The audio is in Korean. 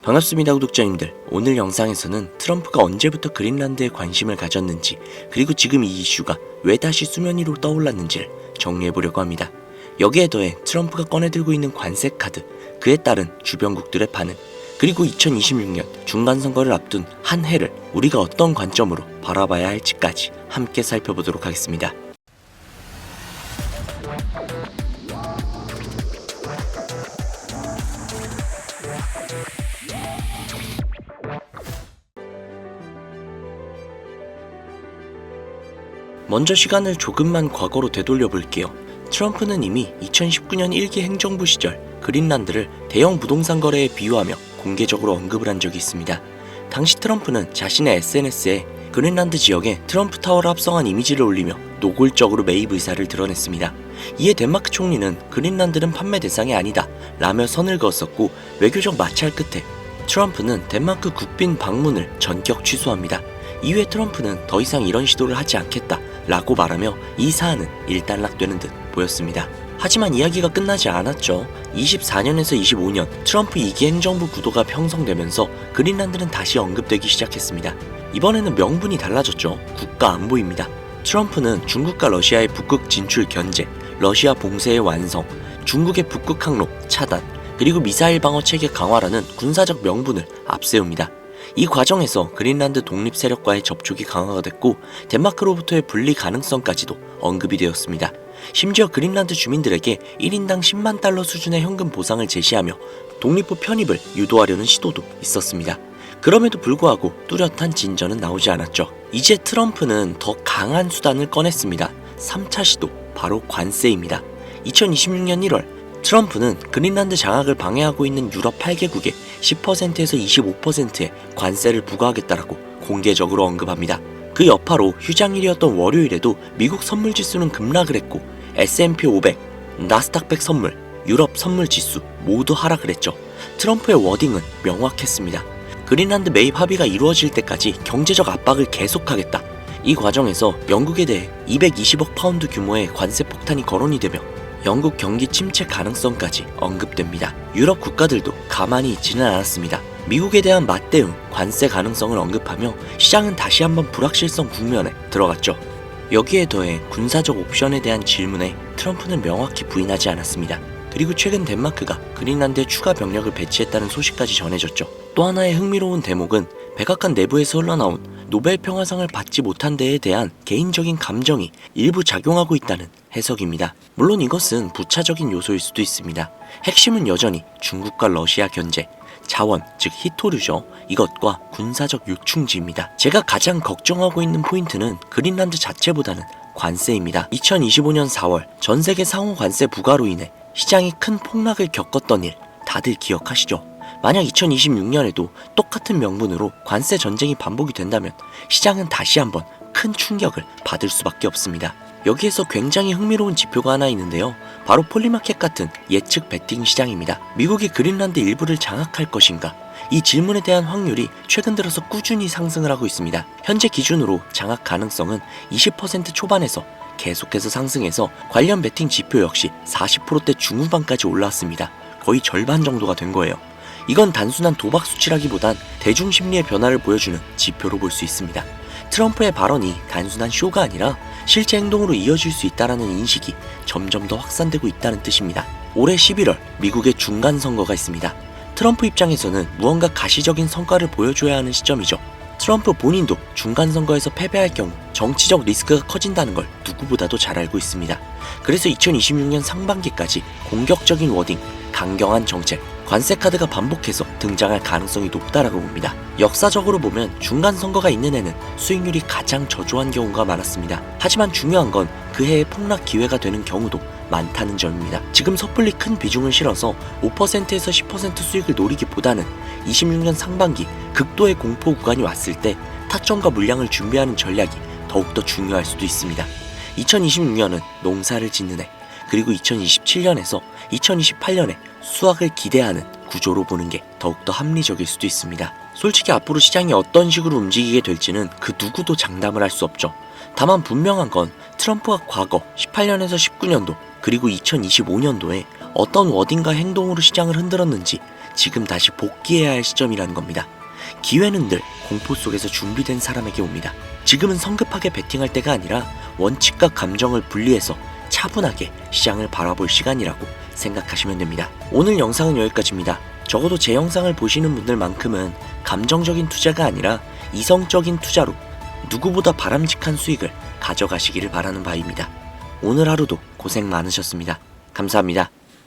반갑습니다 구독자님들. 오늘 영상에서는 트럼프가 언제부터 그린란드에 관심을 가졌는지, 그리고 지금 이 이슈가 왜 다시 수면 위로 떠올랐는지를 정리해보려고 합니다. 여기에 더해 트럼프가 꺼내들고 있는 관세 카드, 그에 따른 주변국들의 반응, 그리고 2026년 중간선거를 앞둔 한 해를 우리가 어떤 관점으로 바라봐야 할지까지 함께 살펴보도록 하겠습니다. 먼저 시간을 조금만 과거로 되돌려 볼게요. 트럼프는 이미 2019년 1기 행정부 시절 그린란드를 대형 부동산 거래에 비유하며 공개적으로 언급을 한 적이 있습니다. 당시 트럼프는 자신의 SNS에 그린란드 지역에 트럼프 타워를 합성한 이미지를 올리며 노골적으로 매입 의사를 드러냈습니다. 이에 덴마크 총리는 그린란드는 판매 대상이 아니다 라며 선을 그었었고, 외교적 마찰 끝에 트럼프는 덴마크 국빈 방문을 전격 취소합니다. 이후에 트럼프는 더 이상 이런 시도를 하지 않겠다 라고 말하며 이 사안은 일단락되는 듯 보였습니다. 하지만 이야기가 끝나지 않았죠. 24년에서 25년 트럼프 2기 행정부 구도가 형성되면서 그린란드는 다시 언급되기 시작했습니다. 이번에는 명분이 달라졌죠. 국가 안보입니다. 트럼프는 중국과 러시아의 북극 진출 견제, 러시아 봉쇄의 완성, 중국의 북극 항로 차단, 그리고 미사일 방어 체계 강화라는 군사적 명분을 앞세웁니다. 이 과정에서 그린란드 독립 세력과의 접촉이 강화가 됐고, 덴마크로부터의 분리 가능성까지도 언급이 되었습니다. 심지어 그린란드 주민들에게 1인당 10만 달러 수준의 현금 보상을 제시하며 독립부 편입을 유도하려는 시도도 있었습니다. 그럼에도 불구하고 뚜렷한 진전은 나오지 않았죠. 이제 트럼프는 더 강한 수단을 꺼냈습니다. 3차 시도, 바로 관세입니다. 2026년 1월 트럼프는 그린란드 장악을 방해하고 있는 유럽 8개국에 10%에서 25%의 관세를 부과하겠다라고 공개적으로 언급합니다. 그 여파로 휴장일이었던 월요일에도 미국 선물 지수는 급락을 했고, S&P 500, 나스닥 100 선물, 유럽 선물 지수 모두 하락을 했죠. 트럼프의 워딩은 명확했습니다. 그린란드 매입 합의가 이루어질 때까지 경제적 압박을 계속하겠다. 이 과정에서 영국에 대해 220억 파운드 규모의 관세 폭탄이 거론이 되며 영국 경기 침체 가능성까지 언급됩니다. 유럽 국가들도 가만히 있지는 않았습니다. 미국에 대한 맞대응, 관세 가능성을 언급하며 시장은 다시 한번 불확실성 국면에 들어갔죠. 여기에 더해 군사적 옵션에 대한 질문에 트럼프는 명확히 부인하지 않았습니다. 그리고 최근 덴마크가 그린란드에 추가 병력을 배치했다는 소식까지 전해졌죠. 또 하나의 흥미로운 대목은 백악관 내부에서 흘러나온 노벨 평화상을 받지 못한 데에 대한 개인적인 감정이 일부 작용하고 있다는 해석입니다. 물론 이것은 부차적인 요소일 수도 있습니다. 핵심은 여전히 중국과 러시아 견제, 자원, 즉 히토류죠. 이것과 군사적 요충지입니다. 제가 가장 걱정하고 있는 포인트는 그린란드 자체보다는 관세입니다. 2025년 4월 전세계 상호 관세 부과로 인해 시장이 큰 폭락을 겪었던 일 다들 기억하시죠? 만약 2026년에도 똑같은 명분으로 관세 전쟁이 반복이 된다면 시장은 다시 한번 큰 충격을 받을 수밖에 없습니다. 여기에서 굉장히 흥미로운 지표가 하나 있는데요. 바로 폴리마켓 같은 예측 베팅 시장입니다. 미국이 그린란드 일부를 장악할 것인가? 이 질문에 대한 확률이 최근 들어서 꾸준히 상승을 하고 있습니다. 현재 기준으로 장악 가능성은 20% 초반에서 계속해서 상승해서 관련 베팅 지표 역시 40%대 중후반까지 올라왔습니다. 거의 절반 정도가 된 거예요. 이건 단순한 도박 수치라기보단 대중심리의 변화를 보여주는 지표로 볼 수 있습니다. 트럼프의 발언이 단순한 쇼가 아니라 실제 행동으로 이어질 수 있다는 인식이 점점 더 확산되고 있다는 뜻입니다. 올해 11월 미국의 중간선거가 있습니다. 트럼프 입장에서는 무언가 가시적인 성과를 보여줘야 하는 시점이죠. 트럼프 본인도 중간선거에서 패배할 경우 정치적 리스크가 커진다는 걸 누구보다도 잘 알고 있습니다. 그래서 2026년 상반기까지 공격적인 워딩, 강경한 정책, 관세 카드가 반복해서 등장할 가능성이 높다라고 봅니다. 역사적으로 보면 중간선거가 있는 해는 수익률이 가장 저조한 경우가 많았습니다. 하지만 중요한 건 그 해에 폭락 기회가 되는 경우도 많다는 점입니다. 지금 섣불리 큰 비중을 실어서 5%에서 10% 수익을 노리기보다는 26년 상반기 극도의 공포 구간이 왔을 때 타점과 물량을 준비하는 전략이 더욱더 중요할 수도 있습니다. 2026년은 농사를 짓는 해, 그리고 2027년에서 2028년에 수확을 기대하는 구조로 보는 게 더욱더 합리적일 수도 있습니다. 솔직히 앞으로 시장이 어떤 식으로 움직이게 될지는 그 누구도 장담을 할 수 없죠. 다만 분명한 건 트럼프가 과거 18년에서 19년도 그리고 2025년도에 어떤 워딩과 행동으로 시장을 흔들었는지 지금 다시 복귀해야 할 시점이라는 겁니다. 기회는 늘 공포 속에서 준비된 사람에게 옵니다. 지금은 성급하게 베팅할 때가 아니라 원칙과 감정을 분리해서 차분하게 시장을 바라볼 시간이라고 생각하시면 됩니다. 오늘 영상은 여기까지입니다. 적어도 제 영상을 보시는 분들만큼은 감정적인 투자가 아니라 이성적인 투자로 누구보다 바람직한 수익을 가져가시기를 바라는 바입니다. 오늘 하루도 고생 많으셨습니다. 감사합니다.